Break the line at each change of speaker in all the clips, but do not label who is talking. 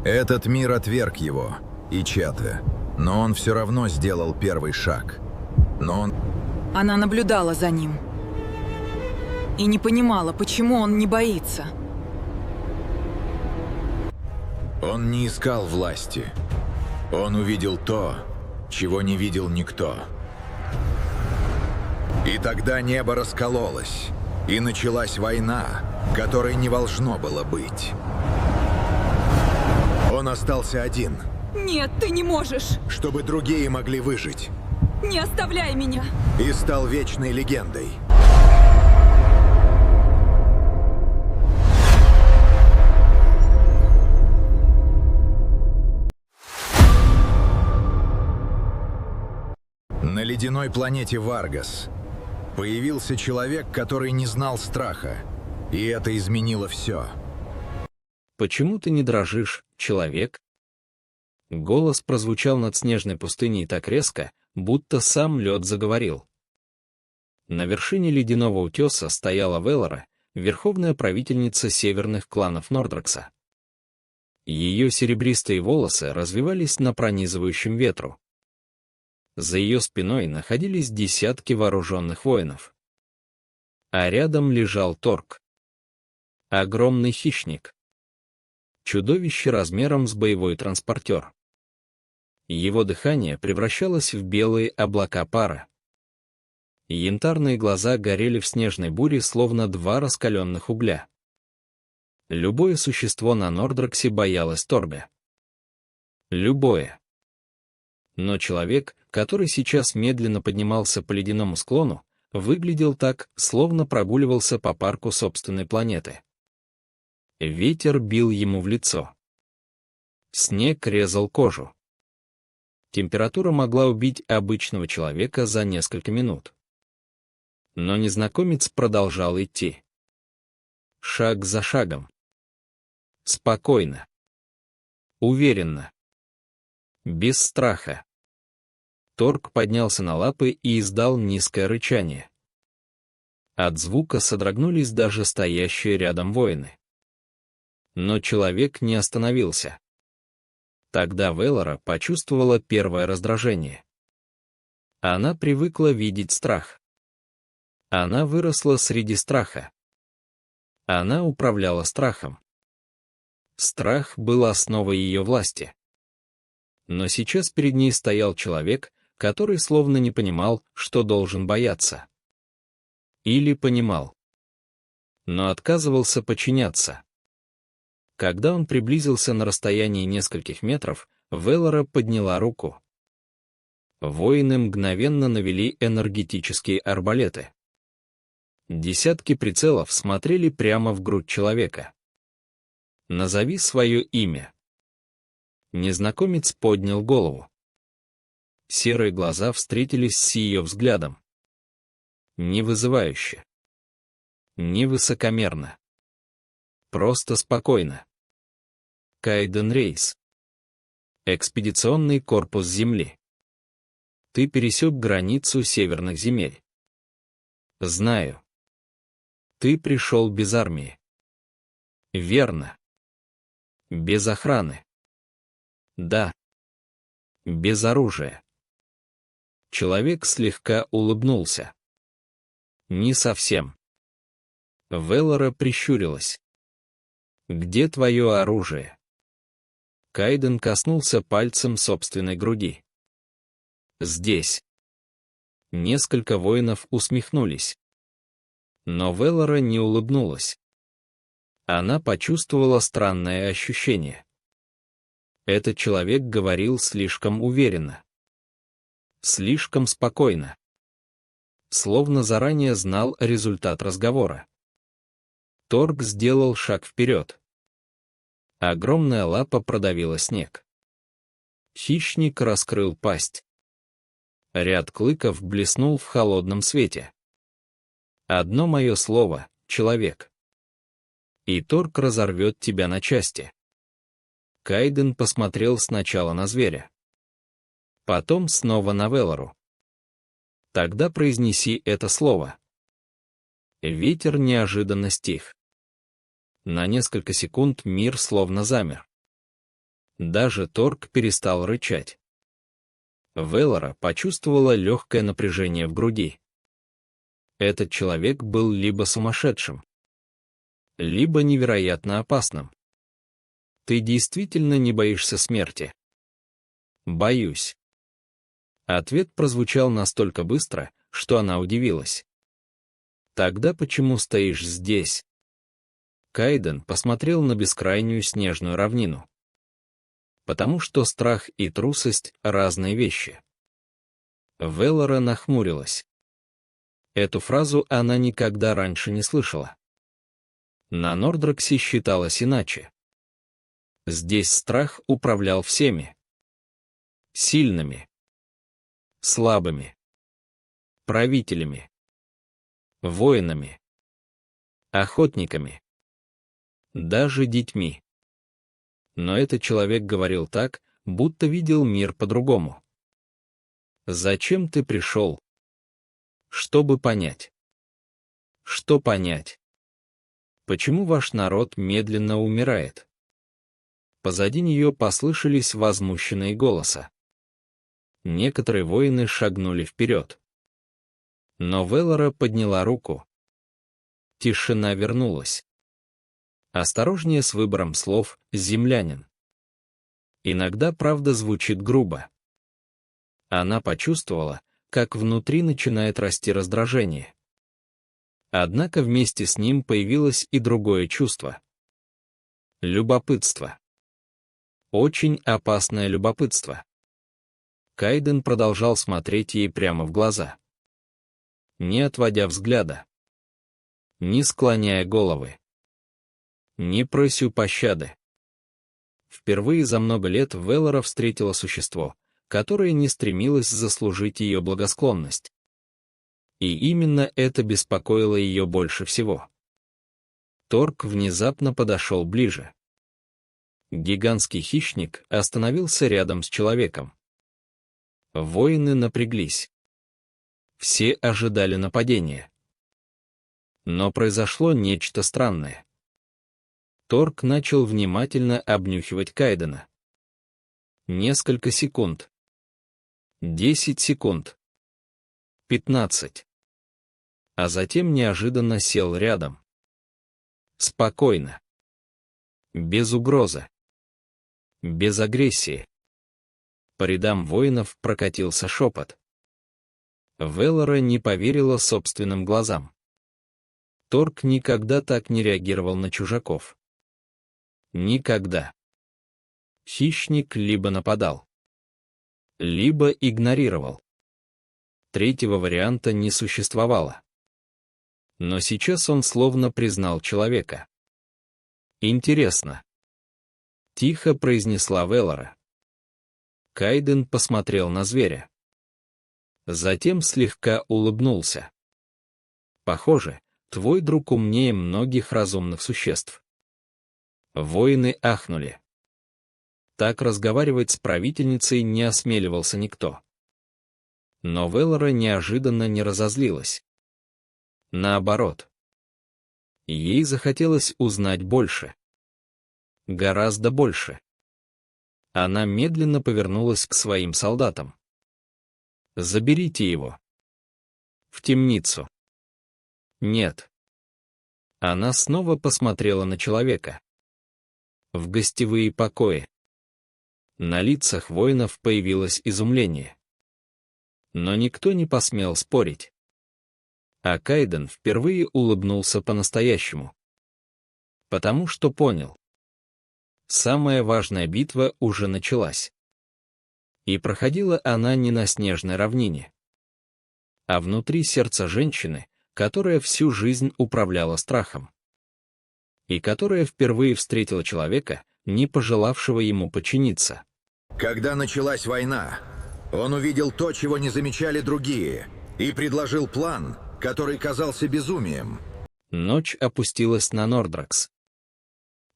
Этот мир отверг его, и Чета, но он все равно сделал первый шаг.
Она наблюдала за ним и не понимала, почему он не боится.
Он не искал власти. Он увидел то, чего не видел никто. И тогда небо раскололось, и началась война, которой не должно было быть. Он остался один.
Нет, ты не можешь!
Чтобы другие могли выжить.
Не оставляй меня!
И стал вечной легендой. На ледяной планете Варгас появился человек, который не знал страха, и это изменило все.
«Почему ты не дрожишь, человек?» Голос прозвучал над снежной пустыней так резко, будто сам лед заговорил. На вершине ледяного утеса стояла Велора, верховная правительница северных кланов Нордракса. Ее серебристые волосы развивались на пронизывающем ветру. За ее спиной находились десятки вооруженных воинов. А рядом лежал Торг. Огромный хищник. Чудовище размером с боевой транспортер. Его дыхание превращалось в белые облака пара. Янтарные глаза горели в снежной буре, словно два раскаленных угля. Любое существо на Нордраксе боялось Торга. Любое. Но человек, который сейчас медленно поднимался по ледяному склону, выглядел так, словно прогуливался по парку собственной планеты. Ветер бил ему в лицо. Снег резал кожу. Температура могла убить обычного человека за несколько минут. Но незнакомец продолжал идти. Шаг за шагом. Спокойно. Уверенно. Без страха. Торг поднялся на лапы и издал низкое рычание. От звука содрогнулись даже стоящие рядом воины. Но человек не остановился. Тогда Велора почувствовала первое раздражение. Она привыкла видеть страх. Она выросла среди страха. Она управляла страхом. Страх был основой ее власти. Но сейчас перед ней стоял человек, который словно не понимал, что должен бояться. Или понимал, но отказывался подчиняться. Когда он приблизился на расстоянии нескольких метров, Велора подняла руку. Воины мгновенно навели энергетические арбалеты. Десятки прицелов смотрели прямо в грудь человека. «Назови свое имя». Незнакомец поднял голову. Серые глаза встретились с ее взглядом. Не вызывающе. Не высокомерно. Просто спокойно. Кайден Рейс. Экспедиционный корпус Земли. Ты пересек границу северных земель. Знаю. Ты пришел без армии. Верно. Без охраны. Да. Без оружия. Человек слегка улыбнулся. Не совсем. Велора прищурилась. Где твое оружие? Кайден коснулся пальцем собственной груди. Здесь. Несколько воинов усмехнулись. Но Велора не улыбнулась. Она почувствовала странное ощущение. Этот человек говорил слишком уверенно. Слишком спокойно. Словно заранее знал результат разговора. Торг сделал шаг вперед. Огромная лапа продавила снег. Хищник раскрыл пасть. Ряд клыков блеснул в холодном свете. Одно мое слово — человек. И Торг разорвет тебя на части. Кайден посмотрел сначала на зверя. Потом снова на Велору. Тогда произнеси это слово. Ветер неожиданно стих. На несколько секунд мир словно замер. Даже Торг перестал рычать. Веллора почувствовала легкое напряжение в груди. Этот человек был либо сумасшедшим, либо невероятно опасным. «Ты действительно не боишься смерти?» «Боюсь». Ответ прозвучал настолько быстро, что она удивилась. «Тогда почему стоишь здесь?» Кайден посмотрел на бескрайнюю снежную равнину. «Потому что страх и трусость — разные вещи». Веллора нахмурилась. Эту фразу она никогда раньше не слышала. На Нордраксе считалось иначе. Здесь страх управлял всеми. Сильными, слабыми, правителями, воинами, охотниками, даже детьми. Но этот человек говорил так, будто видел мир по-другому. «Зачем ты пришел?» «Чтобы понять». «Что понять?» «Почему ваш народ медленно умирает?» Позади нее послышались возмущенные голоса. Некоторые воины шагнули вперед. Но Веллора подняла руку. Тишина вернулась. Осторожнее с выбором слов, землянин. Иногда правда звучит грубо. Она почувствовала, как внутри начинает расти раздражение. Однако вместе с ним появилось и другое чувство. Любопытство. Очень опасное любопытство. Кайден продолжал смотреть ей прямо в глаза. Не отводя взгляда. Не склоняя головы. Не прося пощады. Впервые за много лет Веллора встретила существо, которое не стремилось заслужить ее благосклонность. И именно это беспокоило ее больше всего. Торг внезапно подошел ближе. Гигантский хищник остановился рядом с человеком. Воины напряглись. Все ожидали нападения. Но произошло нечто странное. Торг начал внимательно обнюхивать Кайдена. Несколько секунд. 10 секунд. 15. А затем неожиданно сел рядом. Спокойно. Без угрозы. Без агрессии. По рядам воинов прокатился шепот. Веллора не поверила собственным глазам. Торг никогда так не реагировал на чужаков. Никогда. Хищник либо нападал, либо игнорировал. Третьего варианта не существовало. Но сейчас он словно признал человека. «Интересно», — тихо произнесла Веллора. Кайден посмотрел на зверя. Затем слегка улыбнулся. «Похоже, твой друг умнее многих разумных существ». Воины ахнули. Так разговаривать с правительницей не осмеливался никто. Но Веллора неожиданно не разозлилась. Наоборот. Ей захотелось узнать больше. Гораздо больше. Она медленно повернулась к своим солдатам. «Заберите его». «В темницу». «Нет». Она снова посмотрела на человека. «В гостевые покои». На лицах воинов появилось изумление. Но никто не посмел спорить. А Кайден впервые улыбнулся по-настоящему. Потому что понял. Самая важная битва уже началась. И проходила она не на снежной равнине, а внутри сердца женщины, которая всю жизнь управляла страхом. И которая впервые встретила человека, не пожелавшего ему подчиниться.
Когда началась война, он увидел то, чего не замечали другие, и предложил план, который казался безумием.
Ночь опустилась на Нордракс.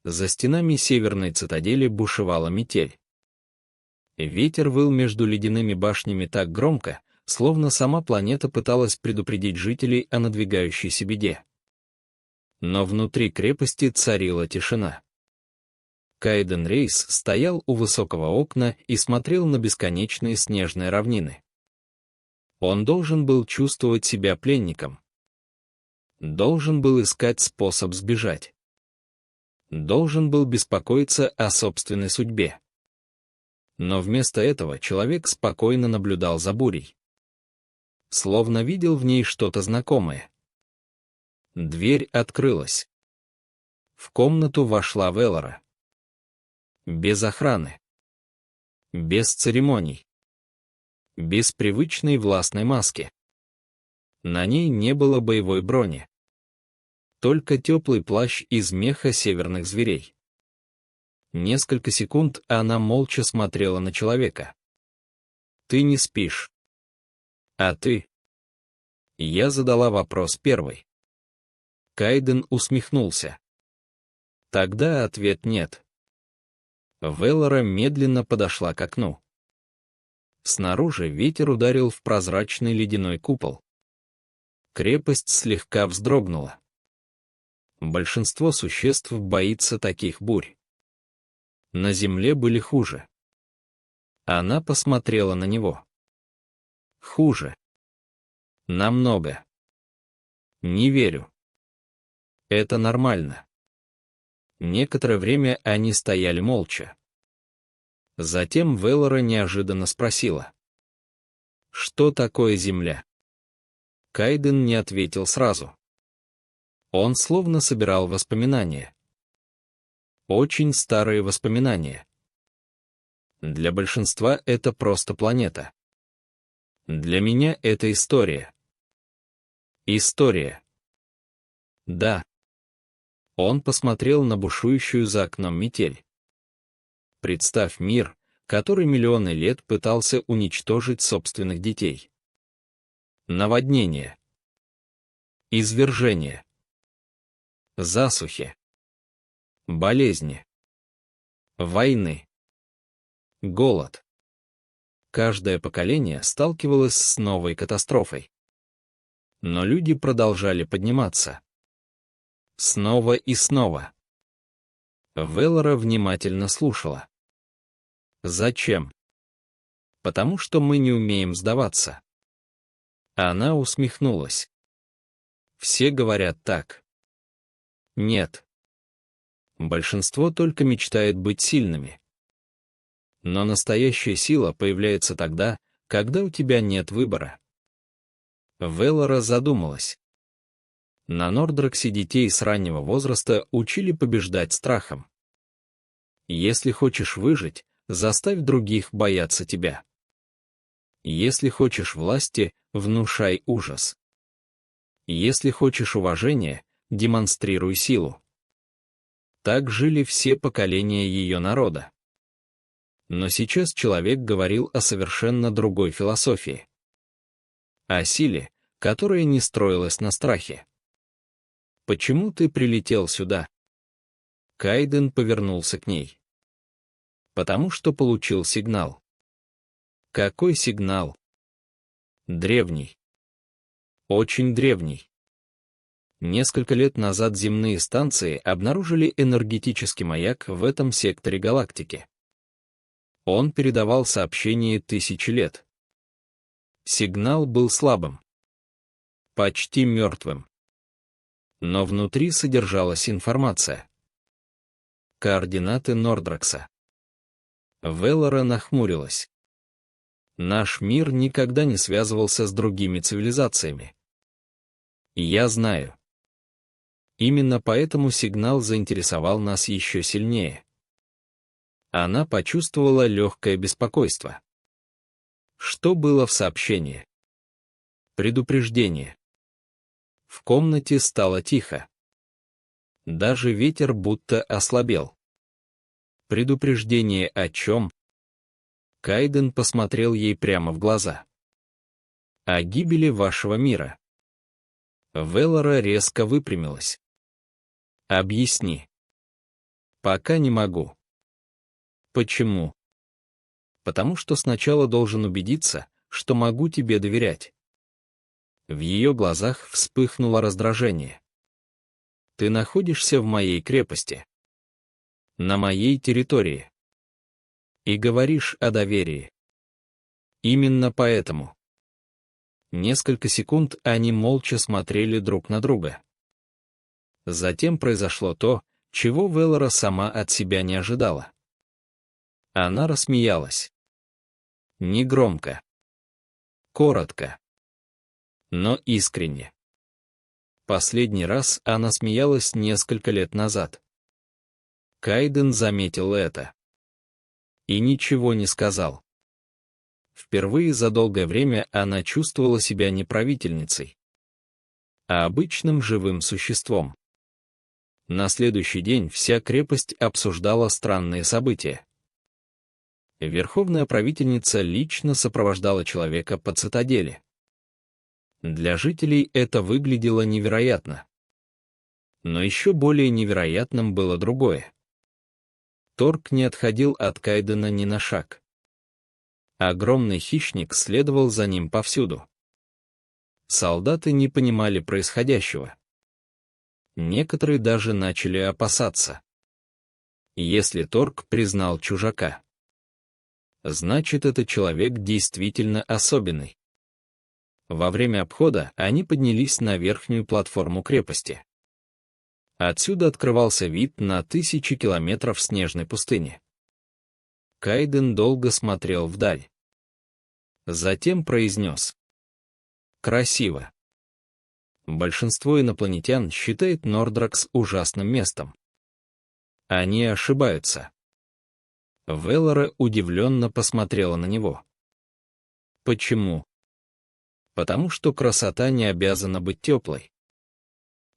За стенами северной цитадели бушевала метель. Ветер выл между ледяными башнями так громко, словно сама планета пыталась предупредить жителей о надвигающейся беде. Но внутри крепости царила тишина. Кайден Рейс стоял у высокого окна и смотрел на бесконечные снежные равнины. Он должен был чувствовать себя пленником. Должен был искать способ сбежать. Должен был беспокоиться о собственной судьбе. Но вместо этого человек спокойно наблюдал за бурей. Словно видел в ней что-то знакомое. Дверь открылась. В комнату вошла Веллора. Без охраны. Без церемоний. Без привычной властной маски. На ней не было боевой брони. Только теплый плащ из меха северных зверей. Несколько секунд она молча смотрела на человека. «Ты не спишь. А ты?» Я задала вопрос первой. Кайден усмехнулся. Тогда ответ нет. Веллора медленно подошла к окну. Снаружи ветер ударил в прозрачный ледяной купол. Крепость слегка вздрогнула. Большинство существ боится таких бурь. На земле были хуже. Она посмотрела на него. Хуже. Намного. Не верю. Это нормально. Некоторое время они стояли молча. Затем Веллора неожиданно спросила. «Что такое земля?» Кайден не ответил сразу. Он словно собирал воспоминания. Очень старые воспоминания. Для большинства это просто планета. Для меня это история. История. Да. Он посмотрел на бушующую за окном метель. Представь мир, который миллионы лет пытался уничтожить собственных детей. Наводнение. Извержение. Засухи. Болезни. Войны. Голод. Каждое поколение сталкивалось с новой катастрофой. Но люди продолжали подниматься. Снова и снова. Веллора внимательно слушала. Зачем? Потому что мы не умеем сдаваться. Она усмехнулась. Все говорят так. Нет. Большинство только мечтает быть сильными. Но настоящая сила появляется тогда, когда у тебя нет выбора. Веллора задумалась. На Нордраксе детей с раннего возраста учили побеждать страхом. Если хочешь выжить, заставь других бояться тебя. Если хочешь власти, внушай ужас. Если хочешь уважения, демонстрируй силу. Так жили все поколения ее народа. Но сейчас человек говорил о совершенно другой философии. О силе, которая не строилась на страхе. «Почему ты прилетел сюда?» Кайден повернулся к ней. «Потому что получил сигнал». «Какой сигнал?» «Древний. Очень древний. Несколько лет назад земные станции обнаружили энергетический маяк в этом секторе галактики. Он передавал сообщение 1000 лет. Сигнал был слабым. Почти мертвым. Но внутри содержалась информация. Координаты Нордракса. Веллора нахмурилась. Наш мир никогда не связывался с другими цивилизациями. Я знаю. Именно поэтому сигнал заинтересовал нас еще сильнее. Она почувствовала легкое беспокойство. Что было в сообщении? Предупреждение. В комнате стало тихо. Даже ветер будто ослабел. Предупреждение о чем? Кайден посмотрел ей прямо в глаза. О гибели вашего мира. Веллора резко выпрямилась. Объясни. Пока не могу. Почему? Потому что сначала должен убедиться, что могу тебе доверять. В ее глазах вспыхнуло раздражение. Ты находишься в моей крепости. На моей территории. И говоришь о доверии. Именно поэтому. Несколько секунд они молча смотрели друг на друга. Затем произошло то, чего Веллора сама от себя не ожидала. Она рассмеялась. Негромко. Коротко. Но искренне. Последний раз она смеялась несколько лет назад. Кайден заметил это. И ничего не сказал. Впервые за долгое время она чувствовала себя не правительницей, а обычным живым существом. На следующий день вся крепость обсуждала странные события. Верховная правительница лично сопровождала человека по цитадели. Для жителей это выглядело невероятно. Но еще более невероятным было другое. Торг не отходил от Кайдена ни на шаг. Огромный хищник следовал за ним повсюду. Солдаты не понимали происходящего. Некоторые даже начали опасаться. Если Торг признал чужака, значит, этот человек действительно особенный. Во время обхода они поднялись на верхнюю платформу крепости. Отсюда открывался вид на тысячи километров снежной пустыни. Кайден долго смотрел вдаль. Затем произнес: «Красиво». Большинство инопланетян считает Нордракс ужасным местом. Они ошибаются. Веллора удивленно посмотрела на него. Почему? Потому что красота не обязана быть теплой.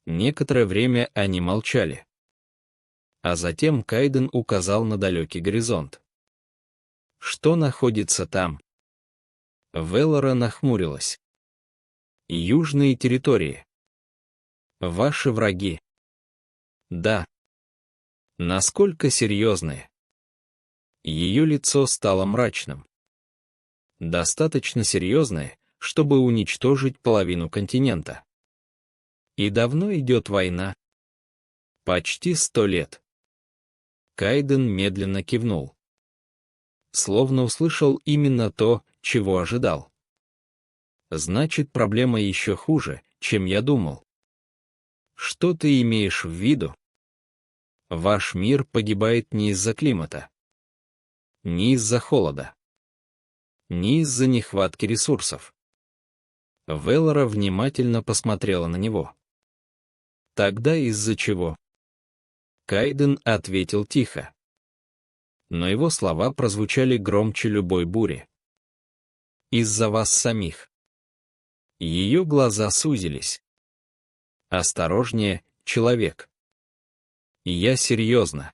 Некоторое время они молчали. А затем Кайден указал на далекий горизонт. Что находится там? Веллора нахмурилась. Южные территории. Ваши враги. Да. Насколько серьезные? Ее лицо стало мрачным. Достаточно серьезное, чтобы уничтожить половину континента. И давно идет война? Почти 100 лет. Кайден медленно кивнул. Словно услышал именно то, чего ожидал. Значит, проблема еще хуже, чем я думал. Что ты имеешь в виду? Ваш мир погибает не из-за климата, не из-за холода, не из-за нехватки ресурсов. Веллора внимательно посмотрела на него. Тогда из-за чего? Кайден ответил тихо. Но его слова прозвучали громче любой бури. Из-за вас самих. Ее глаза сузились. Осторожнее, человек. Я серьезно.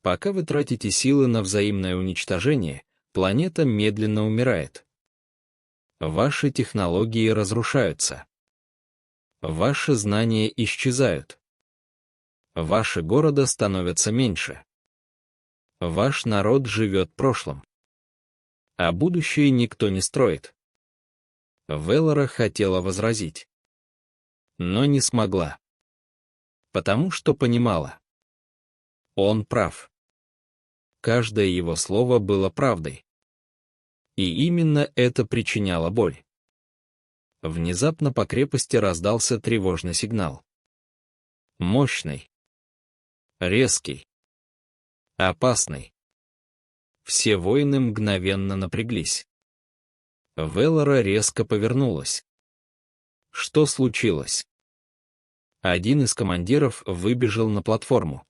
Пока вы тратите силы на взаимное уничтожение, планета медленно умирает. Ваши технологии разрушаются. Ваши знания исчезают. Ваши города становятся меньше. Ваш народ живет прошлым. А будущее никто не строит. Веллора хотела возразить. Но не смогла. Потому что понимала. Он прав. Каждое его слово было правдой. И именно это причиняло боль. Внезапно по крепости раздался тревожный сигнал. Мощный. Резкий. Опасный. Все воины мгновенно напряглись. Веллора резко повернулась. Что случилось? Один из командиров выбежал на платформу.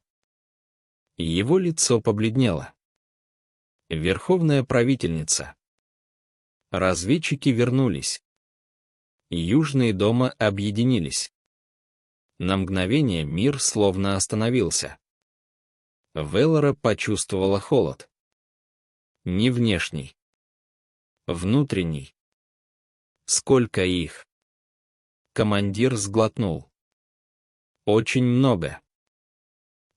Его лицо побледнело. Верховная правительница. Разведчики вернулись. Южные дома объединились. На мгновение мир словно остановился. Веллора почувствовала холод. Не внешний. Внутренний. Сколько их? Командир сглотнул. Очень много.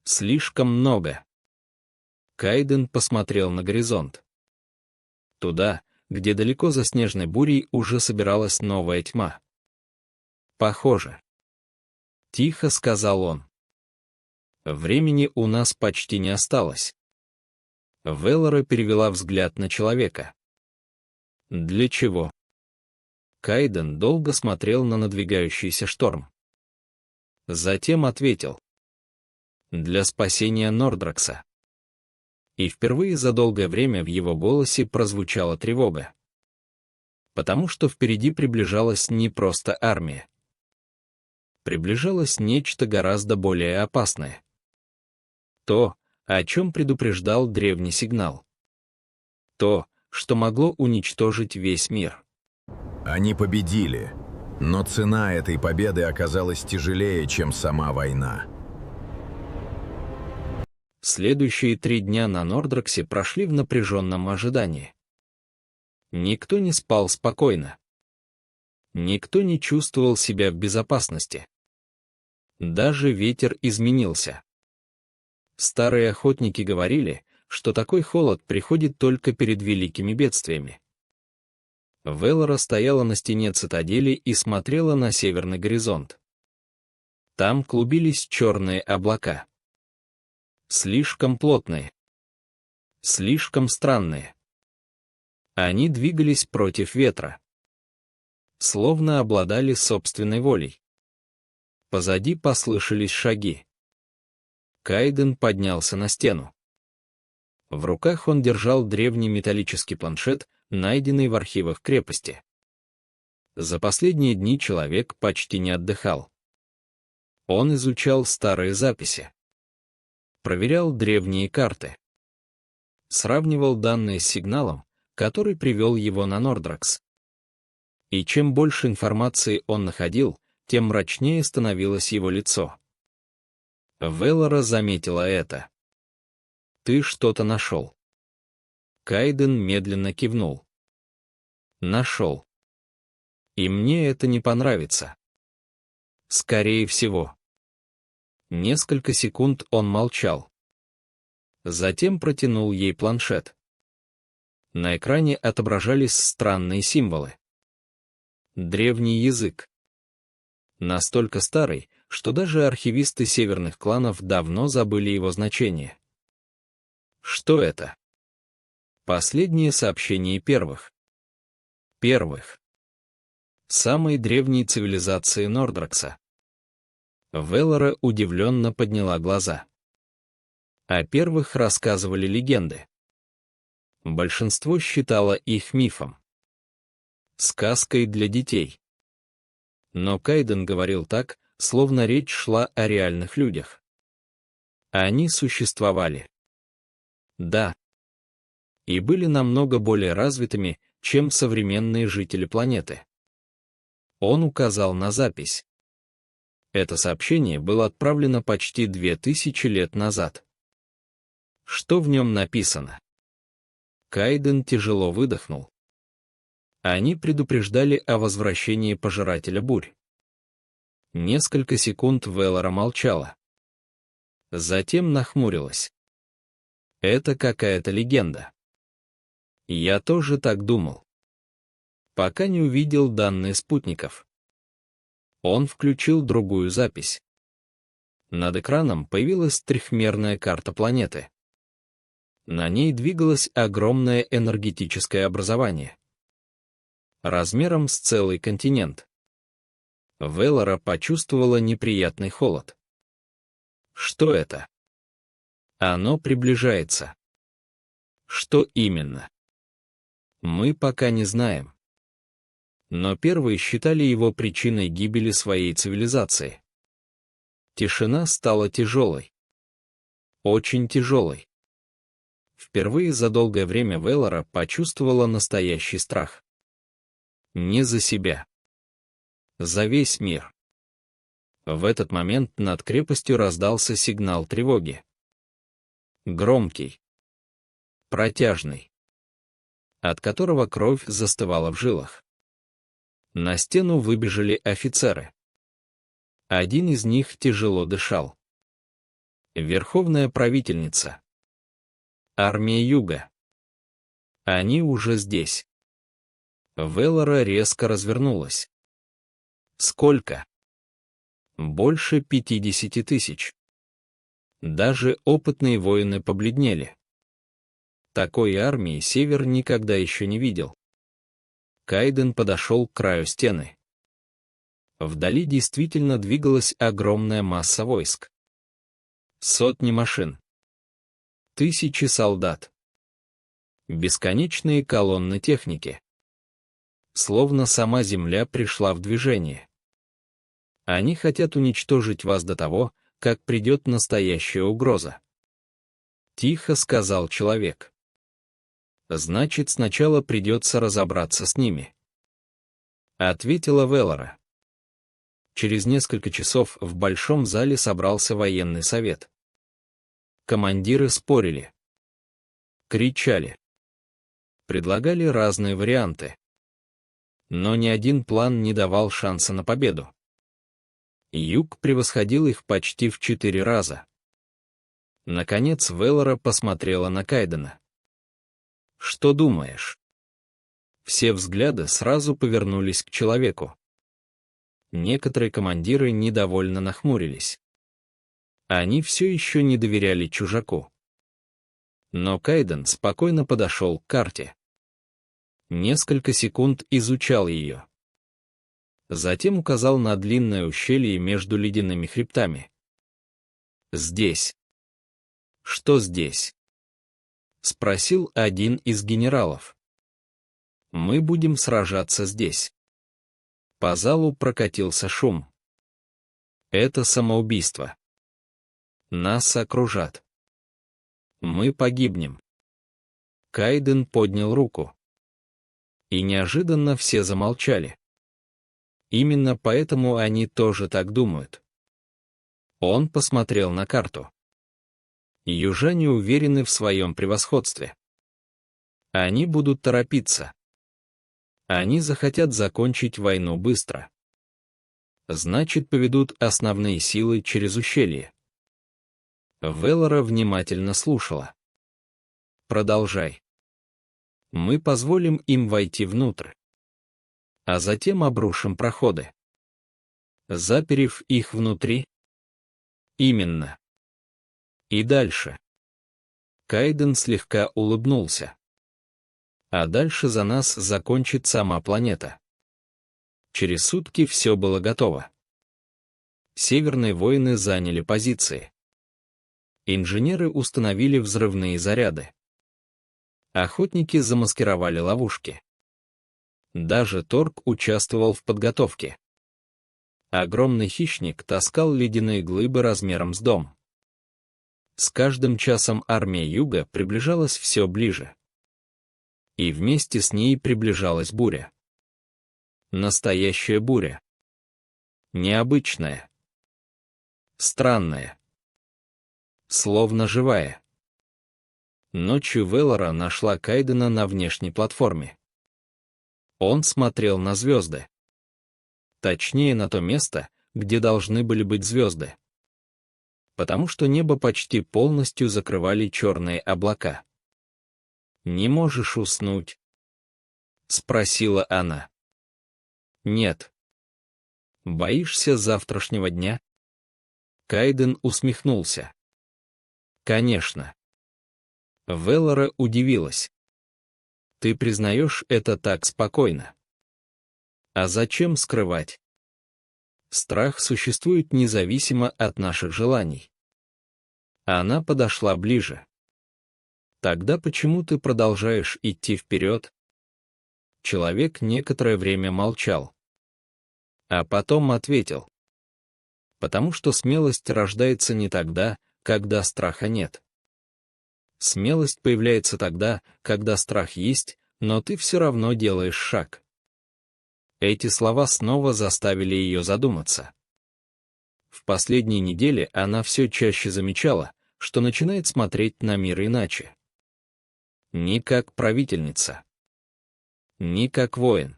Слишком много. Кайден посмотрел на горизонт. Туда, где далеко за снежной бурей уже собиралась новая тьма. Похоже. Тихо сказал он. Времени у нас почти не осталось. Веллора перевела взгляд на человека. Для чего? Кайден долго смотрел на надвигающийся шторм. Затем ответил. Для спасения Нордракса. И впервые за долгое время в его голосе прозвучала тревога. Потому что впереди приближалась не просто армия. Приближалось нечто гораздо более опасное. То, о чем предупреждал древний сигнал. То, что могло уничтожить весь мир.
Они победили, но цена этой победы оказалась тяжелее, чем сама война.
Следующие 3 дня на Нордраксе прошли в напряженном ожидании. Никто не спал спокойно. Никто не чувствовал себя в безопасности. Даже ветер изменился. Старые охотники говорили, что такой холод приходит только перед великими бедствиями. Веллора стояла на стене цитадели и смотрела на северный горизонт. Там клубились черные облака. Слишком плотные. Слишком странные. Они двигались против ветра. Словно обладали собственной волей. Позади послышались шаги. Кайден поднялся на стену. В руках он держал древний металлический планшет, найденный в архивах крепости. За последние дни человек почти не отдыхал. Он изучал старые записи. Проверял древние карты. Сравнивал данные с сигналом, который привел его на Нордракс. И чем больше информации он находил, тем мрачнее становилось его лицо. Веллора заметила это. «Ты что-то нашел?» Кайден медленно кивнул. «Нашел. И мне это не понравится. Скорее всего». Несколько секунд он молчал. Затем протянул ей планшет. На экране отображались странные символы. Древний язык. Настолько старый, что даже архивисты северных кланов давно забыли его значение. Что это? Последнее сообщение первых. Самой древней цивилизации Нордракса. Веллора удивленно подняла глаза. О первых рассказывали легенды. Большинство считало их мифом. Сказкой для детей. Но Кайден говорил так, словно речь шла о реальных людях. Они существовали. Да. И были намного более развитыми, чем современные жители планеты. Он указал на запись. Это сообщение было отправлено почти 2000 лет назад. Что в нем написано? Кайден тяжело выдохнул. Они предупреждали о возвращении Пожирателя бурь. Несколько секунд Веллора молчала. Затем нахмурилась. Это какая-то легенда. Я тоже так думал. Пока не увидел данные спутников. Он включил другую запись. Над экраном появилась трехмерная карта планеты. На ней двигалось огромное энергетическое образование. Размером с целый континент. Веллора почувствовала неприятный холод. Что это? Оно приближается. Что именно? Мы пока не знаем. Но первые считали его причиной гибели своей цивилизации. Тишина стала тяжелой. Очень тяжелой. Впервые за долгое время Веллора почувствовала настоящий страх. Не за себя. За весь мир. В этот момент над крепостью раздался сигнал тревоги. Громкий. Протяжный. От которого кровь застывала в жилах. На стену выбежали офицеры. Один из них тяжело дышал. Верховная правительница. Армия Юга. Они уже здесь. Веллора резко развернулась. Сколько? Больше 50 000. Даже опытные воины побледнели. Такой армии Север никогда еще не видел. Кайден подошел к краю стены. Вдали действительно двигалась огромная масса войск. Сотни машин. Тысячи солдат. Бесконечные колонны техники. Словно сама земля пришла в движение. Они хотят уничтожить вас до того, как придет настоящая угроза. Тихо сказал человек. Значит, сначала придется разобраться с ними. Ответила Веллора. Через несколько часов в большом зале собрался военный совет. Командиры спорили. Кричали. Предлагали разные варианты. Но ни один план не давал шанса на победу. Юг превосходил их почти в 4 раза. Наконец Веллора посмотрела на Кайдена. «Что думаешь?» Все взгляды сразу повернулись к человеку. Некоторые командиры недовольно нахмурились. Они все еще не доверяли чужаку. Но Кайден спокойно подошел к карте. Несколько секунд изучал ее. Затем указал на длинное ущелье между ледяными хребтами. «Здесь». «Что здесь?» — спросил один из генералов. «Мы будем сражаться здесь». По залу прокатился шум. «Это самоубийство. Нас окружат. Мы погибнем». Кайден поднял руку. И неожиданно все замолчали. Именно поэтому они тоже так думают. Он посмотрел на карту. Южане уверены в своем превосходстве. Они будут торопиться. Они захотят закончить войну быстро. Значит, поведут основные силы через ущелье. Веллора внимательно слушала. «Продолжай. Мы позволим им войти внутрь. А затем обрушим проходы. Заперев их внутри?» «Именно. И дальше». Кайден слегка улыбнулся. «А дальше за нас закончит сама планета». Через сутки все было готово. Северные воины заняли позиции. Инженеры установили взрывные заряды. Охотники замаскировали ловушки. Даже Торг участвовал в подготовке. Огромный хищник таскал ледяные глыбы размером с дом. С каждым часом армия Юга приближалась все ближе. И вместе с ней приближалась буря. Настоящая буря. Необычная. Странная. Словно живая. Ночью Веллора нашла Кайдена на внешней платформе. Он смотрел на звезды. Точнее, на то место, где должны были быть звезды. Потому что небо почти полностью закрывали черные облака. «Не можешь уснуть?» — спросила она. «Нет». «Боишься завтрашнего дня?» Кайден усмехнулся. «Конечно». Веллора удивилась. «Ты признаешь это так спокойно? А зачем скрывать? Страх существует независимо от наших желаний». Она подошла ближе. «Тогда почему ты продолжаешь идти вперед?» Человек некоторое время молчал. А потом ответил. «Потому что смелость рождается не тогда, когда страха нет. Смелость появляется тогда, когда страх есть, но ты все равно делаешь шаг». Эти слова снова заставили ее задуматься. В последние недели она все чаще замечала, что начинает смотреть на мир иначе. Не как правительница. Не как воин.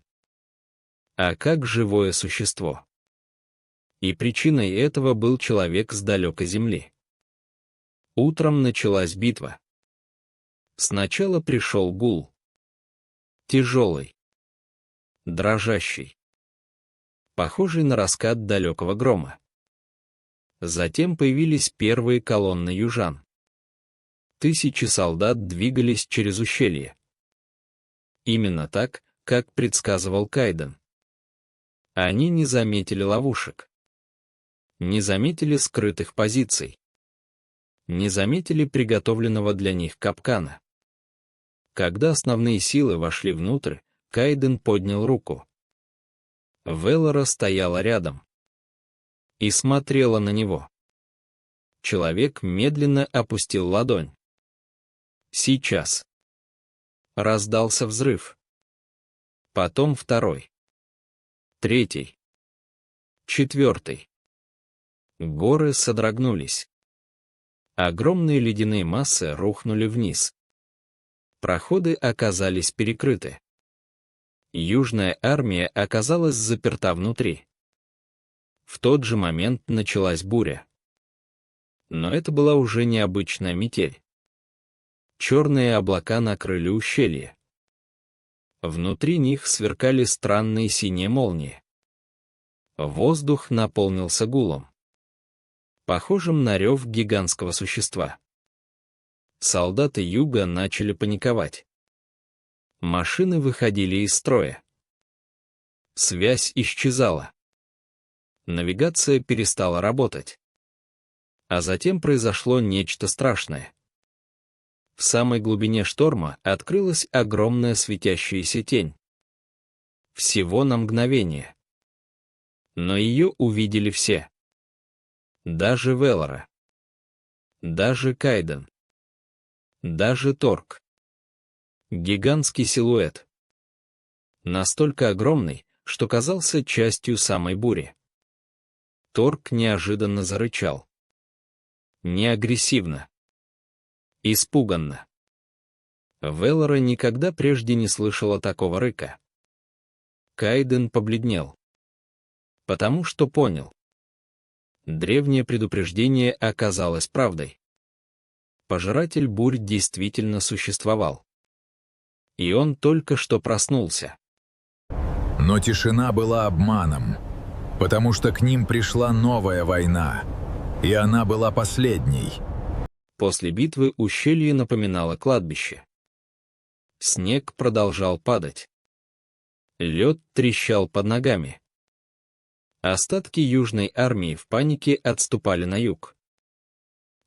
А как живое существо. И причиной этого был человек с далекой земли. Утром началась битва. Сначала пришел гул. Тяжелый. Дрожащий. Похожий на раскат далекого грома. Затем появились первые колонны южан. Тысячи солдат двигались через ущелье. Именно так, как предсказывал Кайден. Они не заметили ловушек. Не заметили скрытых позиций. Не заметили приготовленного для них капкана. Когда основные силы вошли внутрь, Кайден поднял руку. Велора стояла рядом и смотрела на него. Человек медленно опустил ладонь. Сейчас. Раздался взрыв. Потом второй. Третий. Четвертый. Горы содрогнулись. Огромные ледяные массы рухнули вниз. Проходы оказались перекрыты. Южная армия оказалась заперта внутри. В тот же момент началась буря. Но это была уже необычная метель. Черные облака накрыли ущелье. Внутри них сверкали странные синие молнии. Воздух наполнился гулом, похожим на рев гигантского существа. Солдаты юга начали паниковать. Машины выходили из строя. Связь исчезала. Навигация перестала работать. А затем произошло нечто страшное. В самой глубине шторма открылась огромная светящаяся тень. Всего на мгновение. Но ее увидели все. Даже Велора. Даже Кайден. Даже Торг. Гигантский силуэт. Настолько огромный, что казался частью самой бури. Торг неожиданно зарычал. Не агрессивно. Испуганно. Велора никогда прежде не слышала такого рыка. Кайден побледнел. Потому что понял. Древнее предупреждение оказалось правдой. Пожиратель бурь действительно существовал. И он только что проснулся.
Но тишина была обманом, потому что к ним пришла новая война, и она была последней.
После битвы ущелье напоминало кладбище. Снег продолжал падать. Лед трещал под ногами. Остатки южной армии в панике отступали на юг.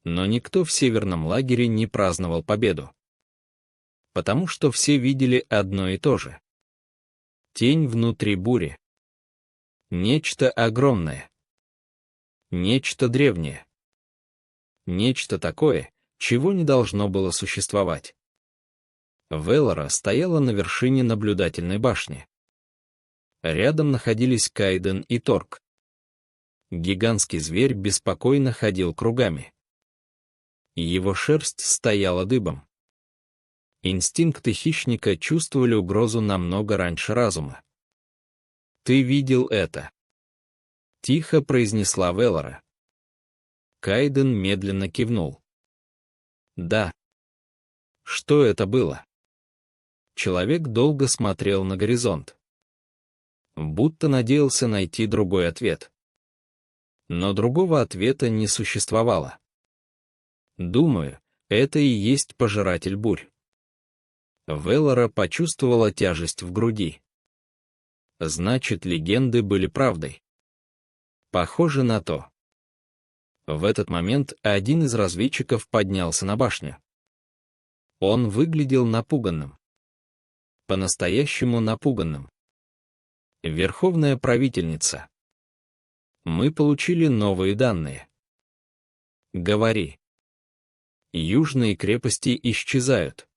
Но никто в северном лагере не праздновал победу. Потому что все видели одно и то же. Тень внутри бури. Нечто огромное. Нечто древнее. Нечто такое, чего не должно было существовать. Велора стояла на вершине наблюдательной башни. Рядом находились Кайден и Торг. Гигантский зверь беспокойно ходил кругами. Его шерсть стояла дыбом. Инстинкты хищника чувствовали угрозу намного раньше разума. «Ты видел это?» — тихо произнесла Велора. Кайден медленно кивнул. «Да». Что это было? Человек долго смотрел на горизонт. Будто надеялся найти другой ответ. Но другого ответа не существовало. Думаю, это и есть пожиратель бурь. Велора почувствовала тяжесть в груди. Значит, легенды были правдой. Похоже на то. В этот момент один из разведчиков поднялся на башню. Он выглядел напуганным. По-настоящему напуганным. Верховная правительница. Мы получили новые данные. Говори. Южные крепости исчезают.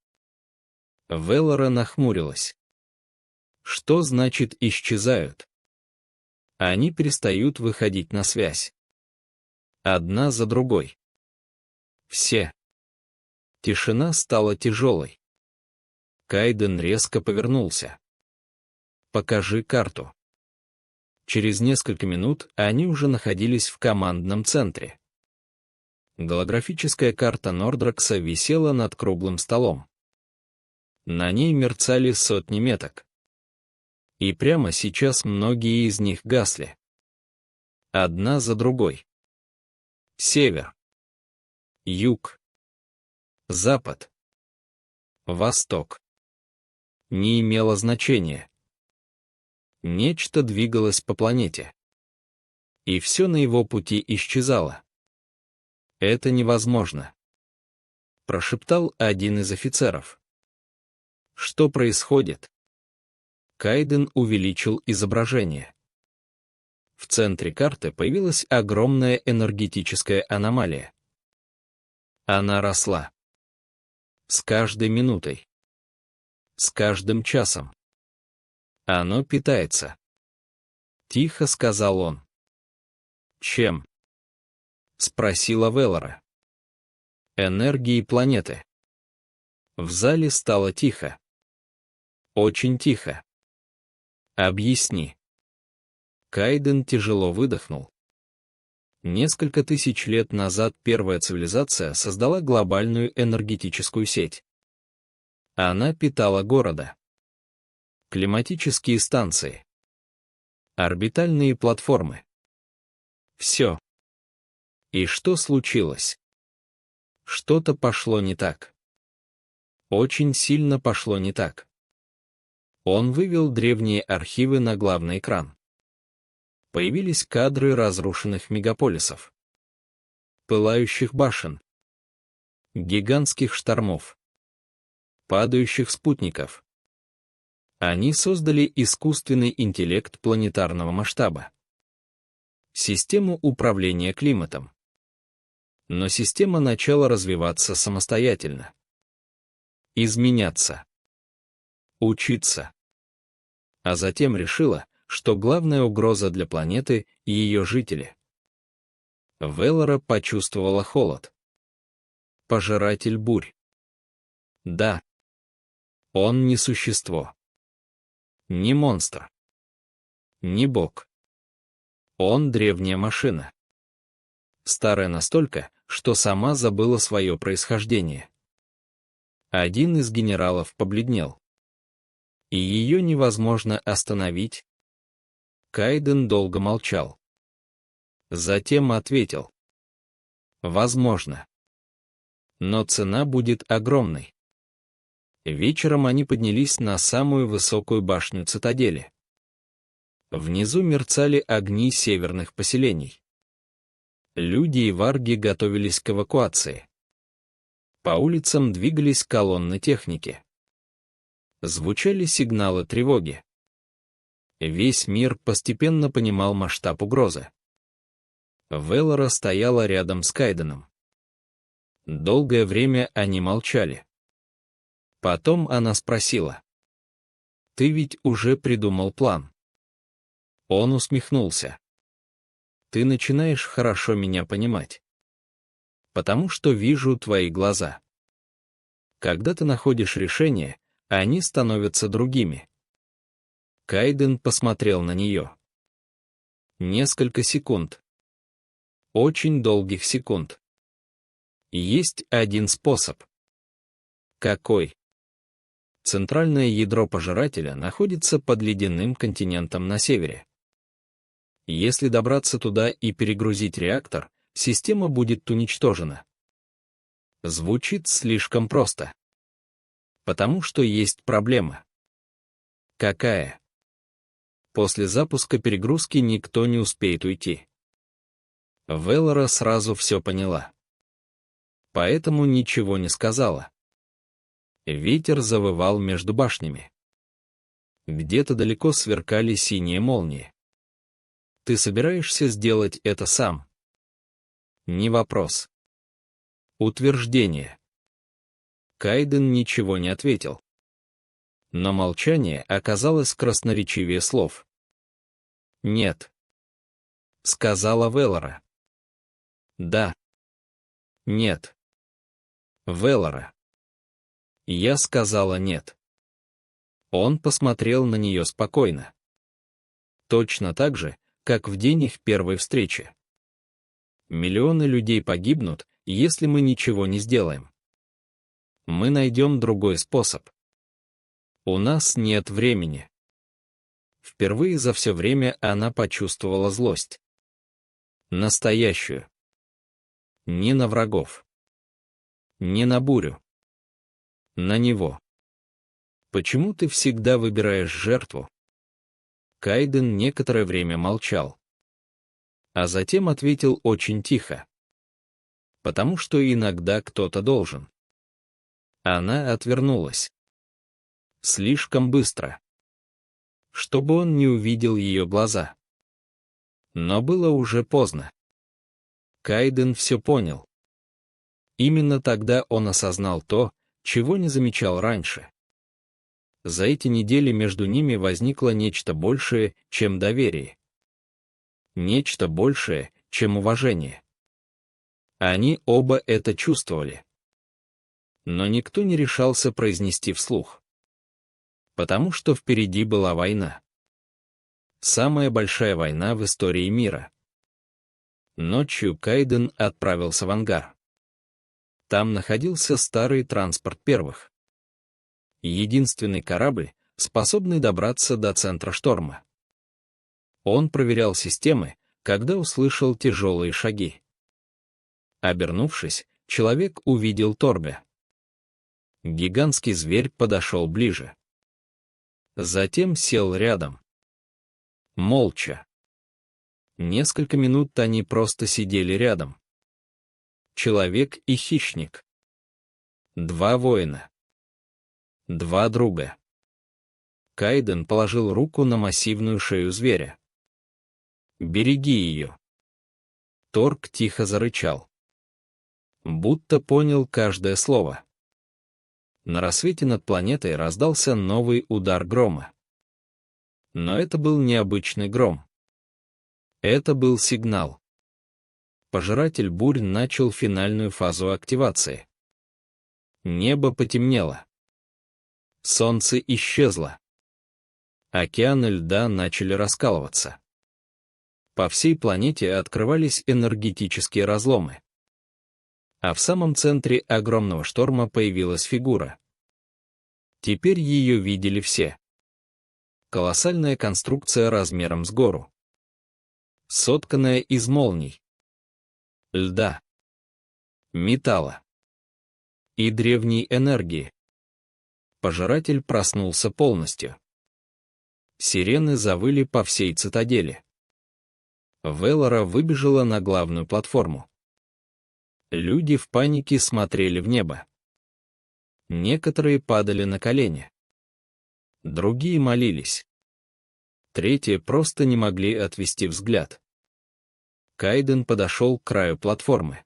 Велора нахмурилась. Что значит исчезают? Они перестают выходить на связь. Одна за другой. Все. Тишина стала тяжелой. Кайден резко повернулся. «Покажи карту». Через несколько минут они уже находились в командном центре. Голографическая карта Нордракса висела над круглым столом. На ней мерцали сотни меток. И прямо сейчас многие из них гасли. Одна за другой. Север. Юг. Запад. Восток. Не имело значения. Нечто двигалось по планете. И все на его пути исчезало. «Это невозможно», — прошептал один из офицеров. «Что происходит?» Кайден увеличил изображение. В центре карты появилась огромная энергетическая аномалия. Она росла. С каждой минутой. С каждым часом. Оно питается. Тихо сказал он. «Чем?» — спросила Веллора. «Энергией планеты». В зале стало тихо. Очень тихо. «Объясни». Кайден тяжело выдохнул. Несколько тысяч лет назад первая цивилизация создала глобальную энергетическую сеть. Она питала города. Климатические станции. Орбитальные платформы. Все. И что случилось? Что-то пошло не так. Очень сильно пошло не так. Он вывел древние архивы на главный экран. Появились кадры разрушенных мегаполисов. Пылающих башен. Гигантских штормов. Падающих спутников. Они создали искусственный интеллект планетарного масштаба. Систему управления климатом. Но система начала развиваться самостоятельно. Изменяться. Учиться. А затем решила, что главная угроза для планеты — ее жители. Веллора почувствовала холод. Пожиратель бурь. Да. Он не существо. Не монстр. Не бог. Он древняя машина. Старая настолько, что сама забыла свое происхождение. Один из генералов побледнел. И ее невозможно остановить. Кайден долго молчал. Затем ответил. Возможно. Но цена будет огромной. Вечером они поднялись на самую высокую башню цитадели. Внизу мерцали огни северных поселений. Люди и варги готовились к эвакуации. По улицам двигались колонны техники. Звучали сигналы тревоги. Весь мир постепенно понимал масштаб угрозы. Веллора стояла рядом с Кайденом. Долгое время они молчали. Потом она спросила. «Ты ведь уже придумал план?» Он усмехнулся. «Ты начинаешь хорошо меня понимать. Потому что вижу твои глаза. Когда ты находишь решение, они становятся другими». Кайден посмотрел на нее. Несколько секунд. Очень долгих секунд. Есть один способ. Какой? Центральное ядро пожирателя находится под ледяным континентом на севере. Если добраться туда и перегрузить реактор, система будет уничтожена. Звучит слишком просто. Потому что есть проблема. Какая? После запуска перегрузки никто не успеет уйти. Веллора сразу все поняла. Поэтому ничего не сказала. Ветер завывал между башнями. Где-то далеко сверкали синие молнии. Ты собираешься сделать это сам? Не вопрос. Утверждение. Кайден ничего не ответил. Но молчание оказалось красноречивее слов. «Нет», — сказала Веллора. «Да». «Нет». Веллора. Я сказала «нет». Он посмотрел на нее спокойно. Точно так же, как в день их первой встречи. Миллионы людей погибнут, если мы ничего не сделаем. Мы найдем другой способ. У нас нет времени. Впервые за все время она почувствовала злость. Настоящую. Не на врагов. Не на бурю. На него. Почему ты всегда выбираешь жертву? Кайден некоторое время молчал. А затем ответил очень тихо. Потому что иногда кто-то должен. Она отвернулась. Слишком быстро. Чтобы он не увидел ее глаза. Но было уже поздно. Кайден все понял. Именно тогда он осознал то, чего не замечал раньше. За эти недели между ними возникло нечто большее, чем доверие. Нечто большее, чем уважение. Они оба это чувствовали. Но никто не решался произнести вслух. Потому что впереди была война. Самая большая война в истории мира. Ночью Кайден отправился в ангар. Там находился старый транспорт первых. Единственный корабль, способный добраться до центра шторма. Он проверял системы, когда услышал тяжелые шаги. Обернувшись, человек увидел Торга. Гигантский зверь подошел ближе. Затем сел рядом. Молча. Несколько минут они просто сидели рядом. Человек и хищник. Два воина. Два друга. Кайден положил руку на массивную шею зверя. «Береги ее». Торг тихо зарычал. Будто понял каждое слово. На рассвете над планетой раздался новый удар грома. Но это был необычный гром. Это был сигнал. Пожиратель бурь начал финальную фазу активации. Небо потемнело. Солнце исчезло. Океаны льда начали раскалываться. По всей планете открывались энергетические разломы. А в самом центре огромного шторма появилась фигура. Теперь ее видели все. Колоссальная конструкция размером с гору. Сотканная из молний, льда, металла и древней энергии. Пожиратель проснулся полностью. Сирены завыли по всей цитадели. Велора выбежала на главную платформу. Люди в панике смотрели в небо. Некоторые падали на колени. Другие молились. Третьи просто не могли отвести взгляд. Кайден подошел к краю платформы.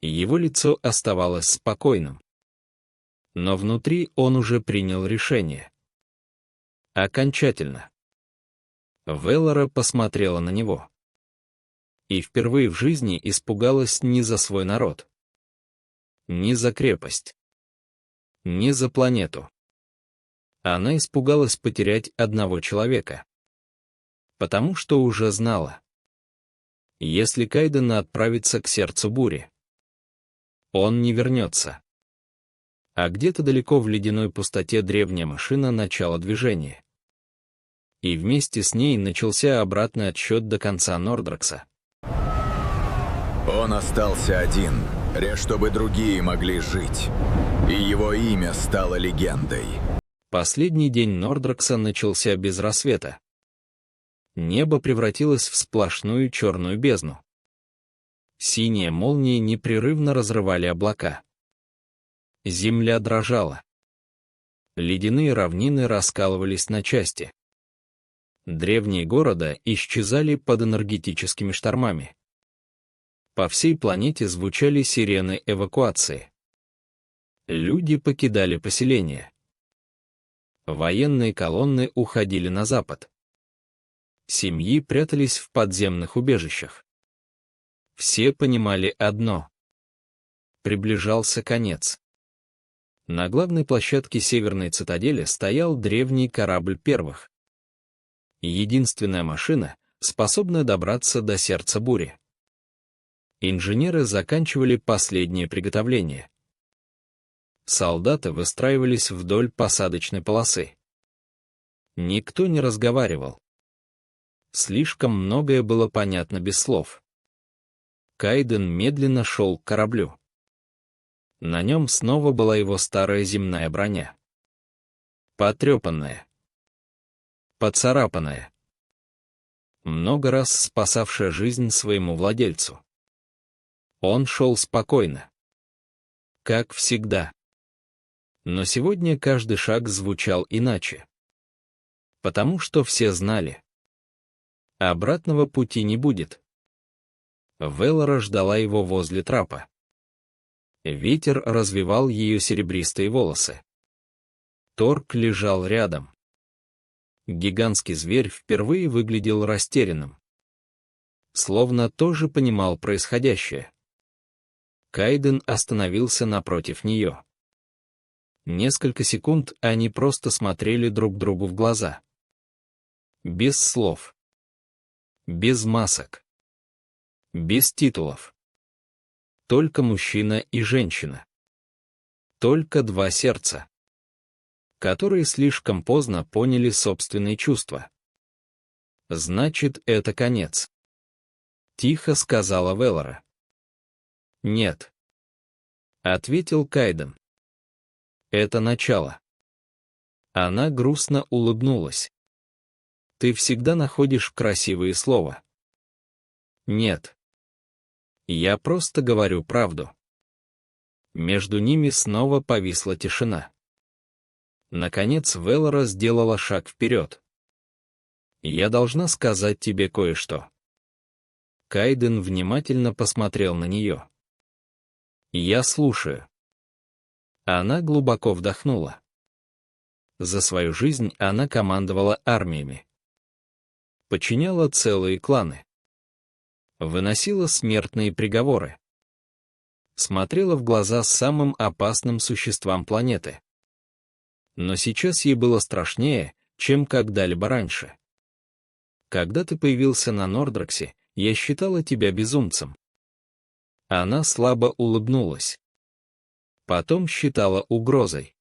Его лицо оставалось спокойным. Но внутри он уже принял решение. Окончательно. Велора посмотрела на него. И впервые в жизни испугалась не за свой народ. Не за крепость. Не за планету. Она испугалась потерять одного человека. Потому что уже знала. Если Кайден отправится к сердцу бури, он не вернется. А где-то далеко в ледяной пустоте древняя машина начала движения. И вместе с ней начался обратный отсчет до конца Нордракса.
Он остался один, чтобы другие могли жить. И его имя стало легендой.
Последний день Нордракса начался без рассвета. Небо превратилось в сплошную черную бездну. Синие молнии непрерывно разрывали облака. Земля дрожала. Ледяные равнины раскалывались на части. Древние города исчезали под энергетическими штормами. По всей планете звучали сирены эвакуации. Люди покидали поселения. Военные колонны уходили на запад. Семьи прятались в подземных убежищах. Все понимали одно. Приближался конец. На главной площадке Северной цитадели стоял древний корабль первых. Единственная машина, способная добраться до сердца бури. Инженеры заканчивали последние приготовления. Солдаты выстраивались вдоль посадочной полосы. Никто не разговаривал. Слишком многое было понятно без слов. Кайден медленно шел к кораблю. На нем снова была его старая земная броня. Потрепанная. Поцарапанная. Много раз спасавшая жизнь своему владельцу. Он шел спокойно. Как всегда. Но сегодня каждый шаг звучал иначе. Потому что все знали. Обратного пути не будет. Велора ждала его возле трапа. Ветер развивал ее серебристые волосы. Торг лежал рядом. Гигантский зверь впервые выглядел растерянным. Словно тоже понимал происходящее. Кайден остановился напротив нее. Несколько секунд они просто смотрели друг другу в глаза. Без слов. Без масок. Без титулов. Только мужчина и женщина. Только два сердца, которые слишком поздно поняли собственные чувства. «Значит, это конец», — тихо сказала Велора. «Нет», — ответил Кайден. «Это начало». Она грустно улыбнулась. «Ты всегда находишь красивые слова». «Нет. Я просто говорю правду». Между ними снова повисла тишина. Наконец Велора сделала шаг вперед. «Я должна сказать тебе кое-что». Кайден внимательно посмотрел на нее. «Я слушаю». Она глубоко вдохнула. За свою жизнь она командовала армиями. Подчиняла целые кланы. Выносила смертные приговоры. Смотрела в глаза самым опасным существам планеты. Но сейчас ей было страшнее, чем когда-либо раньше. Когда ты появился на Нордраксе, я считала тебя безумцем. Она слабо улыбнулась. Потом считала угрозой.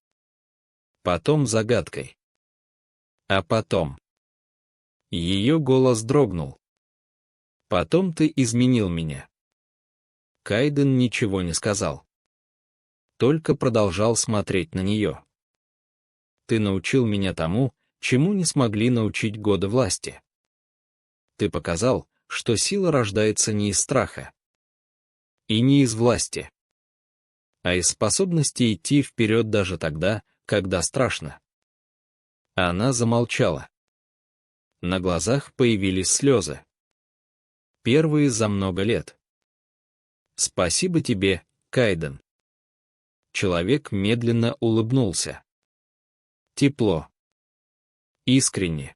Потом загадкой. А потом... Ее голос дрогнул. «Потом ты изменил меня». Кайден ничего не сказал. Только продолжал смотреть на нее. «Ты научил меня тому, чему не смогли научить годы власти. Ты показал, что сила рождается не из страха. И не из власти. А из способности идти вперед даже тогда, когда страшно». Она замолчала. На глазах появились слезы. Первые за много лет. «Спасибо тебе, Кайден». Человек медленно улыбнулся. Тепло. Искренне.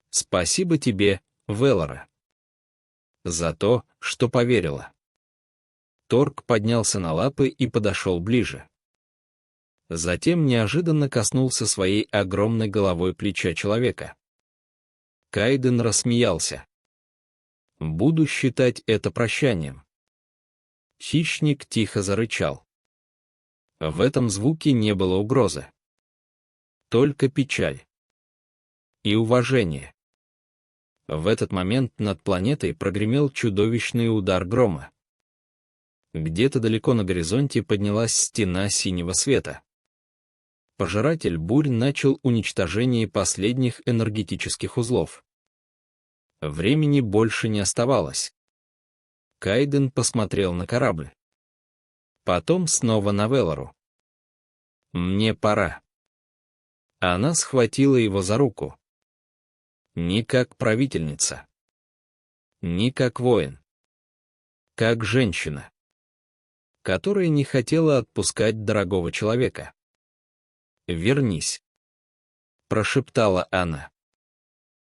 «Спасибо тебе, Велора. За то, что поверила». Торг поднялся на лапы и подошел ближе. Затем неожиданно коснулся своей огромной головой плеча человека. Кайден рассмеялся. «Буду считать это прощанием». Хищник тихо зарычал. В этом звуке не было угрозы. Только печаль. И уважение. В этот момент над планетой прогремел чудовищный удар грома. Где-то далеко на горизонте поднялась стена синего света. Пожиратель бурь начал уничтожение последних энергетических узлов. Времени больше не оставалось. Кайден посмотрел на корабль. Потом снова на Велору. «Мне пора». Она схватила его за руку. Не как правительница. Не как воин. Как женщина, которая не хотела отпускать дорогого человека. «Вернись», — прошептала она.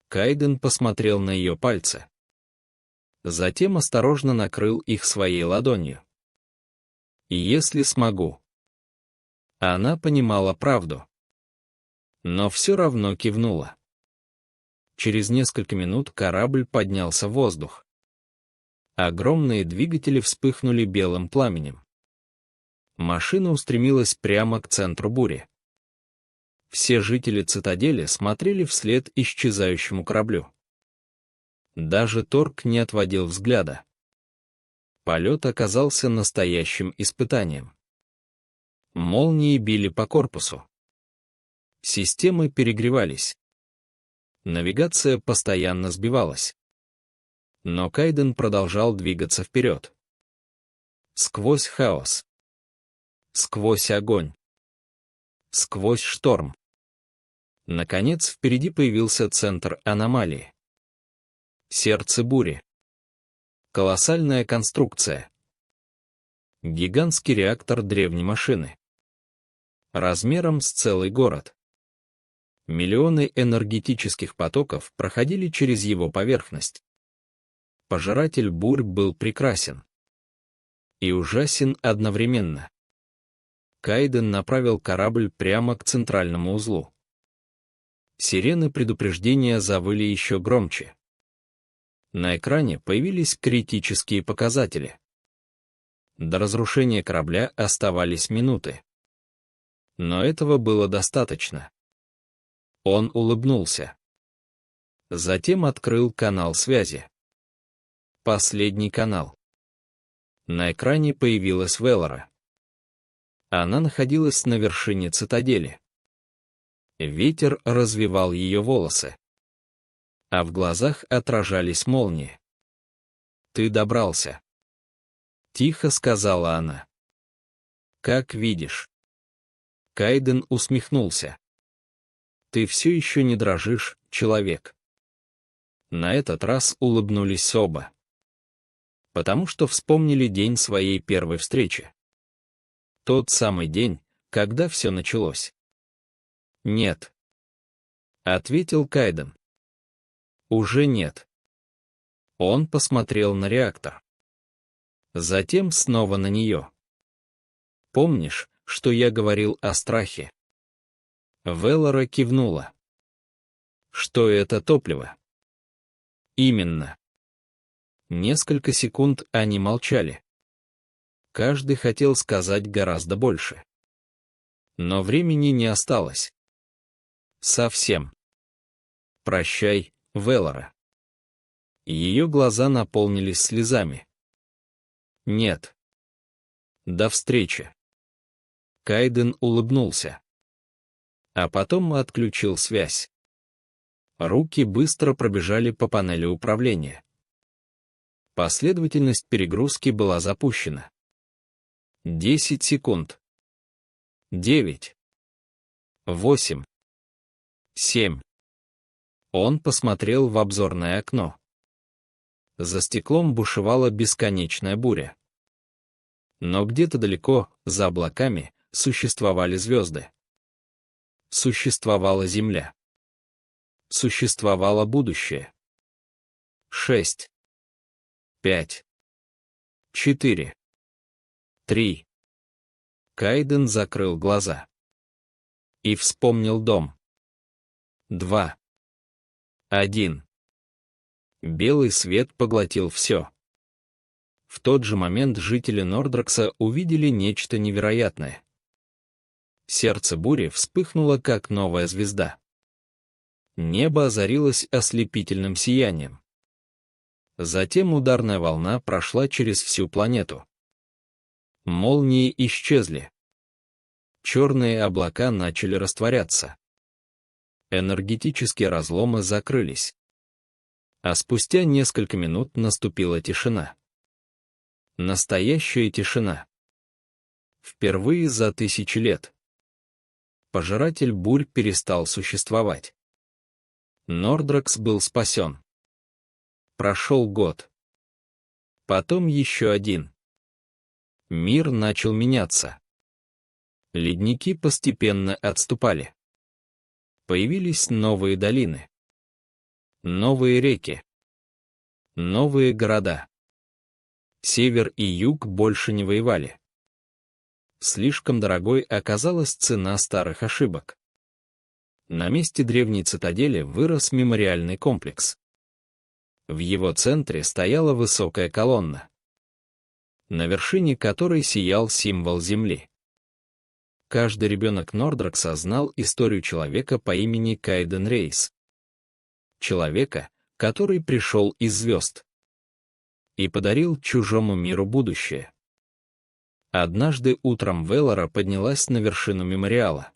Кайден посмотрел на ее пальцы. Затем осторожно накрыл их своей ладонью. «Если смогу». Она понимала правду. Но все равно кивнула. Через несколько минут корабль поднялся в воздух. Огромные двигатели вспыхнули белым пламенем. Машина устремилась прямо к центру бури. Все жители цитадели смотрели вслед исчезающему кораблю. Даже Торг не отводил взгляда. Полет оказался настоящим испытанием. Молнии били по корпусу. Системы перегревались. Навигация постоянно сбивалась. Но Кайден продолжал двигаться вперед. Сквозь хаос. Сквозь огонь. Сквозь шторм. Наконец, впереди появился центр аномалии. Сердце бури. Колоссальная конструкция. Гигантский реактор древней машины. Размером с целый город. Миллионы энергетических потоков проходили через его поверхность. Пожиратель бурь был прекрасен и ужасен одновременно. Кайден направил корабль прямо к центральному узлу. Сирены предупреждения завыли еще громче. На экране появились критические показатели. До разрушения корабля оставались минуты. Но этого было достаточно. Он улыбнулся. Затем открыл канал связи. Последний канал. На экране появилась Веллора. Она находилась на вершине цитадели. Ветер развевал ее волосы. А в глазах отражались молнии. «Ты добрался», — тихо сказала она. «Как видишь». Кайден усмехнулся. «Ты все еще не дрожишь, человек». На этот раз улыбнулись оба. Потому что вспомнили день своей первой встречи. Тот самый день, когда все началось. «Нет», — ответил Кайден. «Уже нет». Он посмотрел на реактор. Затем снова на нее. «Помнишь, что я говорил о страхе?» Веллора кивнула. «Что это топливо?» «Именно». Несколько секунд они молчали. Каждый хотел сказать гораздо больше. Но времени не осталось. Совсем. «Прощай, Веллора». Ее глаза наполнились слезами. «Нет». «До встречи». Кайден улыбнулся. А потом отключил связь. Руки быстро пробежали по панели управления. Последовательность перегрузки была запущена. 10 секунд. 9. 8. 7. Он посмотрел в обзорное окно. За стеклом бушевала бесконечная буря. Но где-то далеко, за облаками, существовали звезды. Существовала Земля. Существовало будущее. 6. 5. 4. 3. Кайден закрыл глаза. И вспомнил дом. 2. 1. Белый свет поглотил все. В тот же момент жители Нордракса увидели нечто невероятное. Сердце бури вспыхнуло, как новая звезда. Небо озарилось ослепительным сиянием. Затем ударная волна прошла через всю планету. Молнии исчезли. Черные облака начали растворяться. Энергетические разломы закрылись. А спустя несколько минут наступила тишина. Настоящая тишина. Впервые за 1000 лет. Пожиратель бурь перестал существовать. Нордракс был спасен. Прошел год. Потом еще один. Мир начал меняться. Ледники постепенно отступали. Появились новые долины. Новые реки. Новые города. Север и юг больше не воевали. Слишком дорогой оказалась цена старых ошибок. На месте древней цитадели вырос мемориальный комплекс. В его центре стояла высокая колонна, на вершине которой сиял символ Земли. Каждый ребенок Нордракса знал историю человека по имени Кайден Рейс. Человека, который пришел из звезд. и подарил чужому миру будущее. Однажды утром Веллора поднялась на вершину мемориала.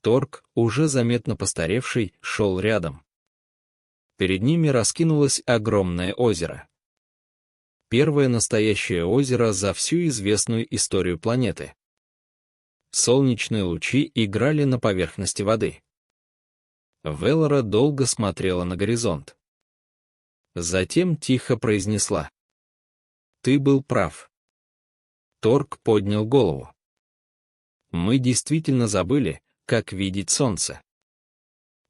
Торг, уже заметно постаревший, шел рядом. Перед ними раскинулось огромное озеро. Первое настоящее озеро за всю известную историю планеты. Солнечные лучи играли на поверхности воды. Веллора долго смотрела на горизонт. Затем тихо произнесла: «Ты был прав». Торг поднял голову. «Мы действительно забыли, как видеть солнце».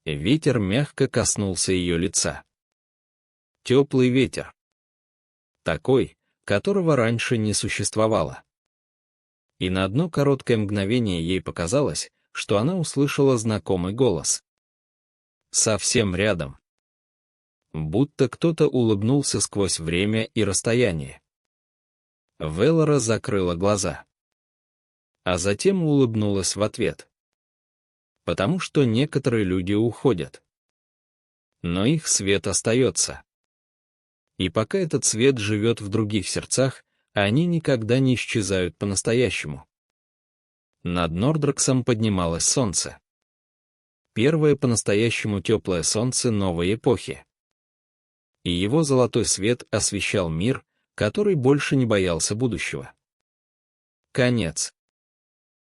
Ветер мягко коснулся ее лица. Теплый ветер. Такой, которого раньше не существовало. И на одно короткое мгновение ей показалось, что она услышала знакомый голос. Совсем рядом. Будто кто-то улыбнулся сквозь время и расстояние. Веллора закрыла глаза. А затем улыбнулась в ответ. Потому что некоторые люди уходят. Но их свет остается. И пока этот свет живет в других сердцах, они никогда не исчезают по-настоящему. Над Нордраксом поднималось солнце. Первое по-настоящему теплое солнце новой эпохи. И его золотой свет освещал мир, который больше не боялся будущего. Конец.